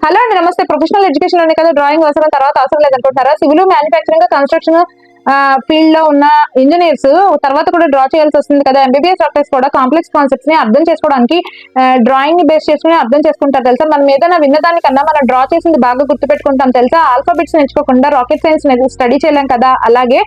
Hello అండి, నమస్తే. Professional education లోనే కదా డ్రాయింగ్ అవసరం, తర్వాత అవసరం లేదనుకుంటున్నారా? సివిల్, మ్యానుఫ్యాక్చరింగ్, కన్స్ట్రక్షన్ ఫీల్డ్ లో ఉన్న ఇంజనీర్స్ తర్వాత కూడా డ్రా చేయాల్సి వస్తుంది కదా. ఎంబీబీఎస్ డాక్టర్స్ కూడా కాంప్లెక్స్ కాన్సెప్ట్స్ ని అర్థం చేసుకోవడానికి డ్రాయింగ్ ని బేస్ చేసుకుని అర్థం చేసుకుంటారు తెలుసా. మనం ఏదైనా విన్నదానికన్నా మనం డ్రా చేసింది బాగా గుర్తుపెట్టుకుంటాం తెలుసా. ఆల్ఫాబెట్స్ నేర్చుకోకుండా రాకెట్ సైన్స్ స్టడీ చేయలేం కదా. అలాగే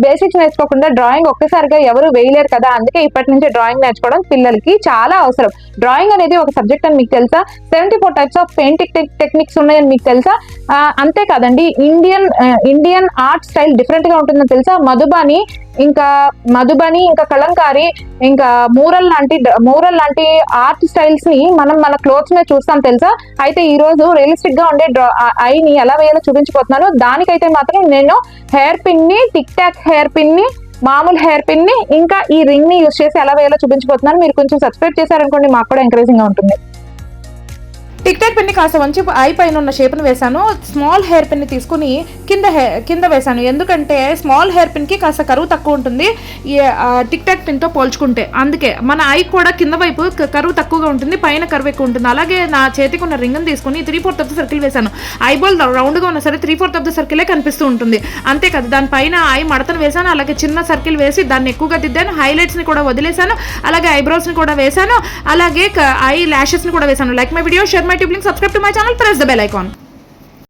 బేసిక్స్ నేర్చుకోకుండా డ్రాయింగ్ ఒక్కసారిగా ఎవరు వేయలేరు కదా. అందుకే ఇప్పటి నుంచి డ్రాయింగ్ నేర్చుకోవడం పిల్లలకి చాలా అవసరం. డ్రాయింగ్ అనేది ఒక సబ్జెక్ట్ అని మీకు తెలుసా. 74 టైప్స్ ఆఫ్ పెయింటింగ్ టెక్నిక్స్ ఉన్నాయని మీకు తెలుసా. అంతేకాదండి, ఇండియన్ ఆర్ట్ స్టైల్ డిఫరెంట్ గా ఉంటుందని తెలుసా. మధుబని ఇంకా కలంకారీ ఇంకా మూరల్ లాంటి ఆర్ట్ స్టైల్స్ ని మనం మన క్లోత్స్ మీద చూస్తాం తెలుసా. అయితే ఈ రోజు రియలిస్టిక్ గా ఉండే ఐని ఎలా వేయాలో చూపించబోతున్నాను. దానికైతే మాత్రం నేను హెయిర్ పిన్ ని, టిక్ టాక్ హెయిర్ పిన్ ని, మామూలు హెయిర్ పిన్ ని, ఇంకా ఈ రింగ్ ని యూజ్ చేసి ఎలా వేయాలో చూపించబోతున్నాను. మీరు కొంచెం సబ్స్క్రైబ్ చేశారనుకోండి, మాకు కూడా ఎంకరేజింగ్ గా ఉంటుంది. టిక్ టాక్ పిన్ని కాస్త వంచి ఐ పైన ఉన్న షేప్ని వేశాను. స్మాల్ హెయిర్ పిన్ని తీసుకుని కింద వేశాను. ఎందుకంటే స్మాల్ హెయిర్ పిన్కి కాస్త కరువు తక్కువ ఉంటుంది ఈ టిక్ టాక్ పిన్తో పోల్చుకుంటే. అందుకే మన ఐ కూడా కింద వైపు కరువు తక్కువగా ఉంటుంది, పైన కరువు ఎక్కువ ఉంటుంది. అలాగే నా చేతికి ఉన్న రింగ్ని తీసుకుని 3/4 ఆఫ్ ద సర్కిల్ వేశాను. ఐబాల్ రౌండ్గా ఉన్నా సరే 3/4 ఆఫ్ ద సర్కిలే కనిపిస్తూ ఉంటుంది. అంతే కదా, దానిపైన ఐ మడతను వేశాను. అలాగే చిన్న సర్కిల్ వేసి దాన్ని ఎక్కువగా దిద్దాను. హైలైట్స్ని కూడా వదిలేశాను. అలాగే ఐబ్రోస్ని కూడా వేశాను. అలాగే ఐ ల్యాషెస్ని కూడా వేశాను. Like my video, share my tube link, subscribe to my channel, press the bell icon.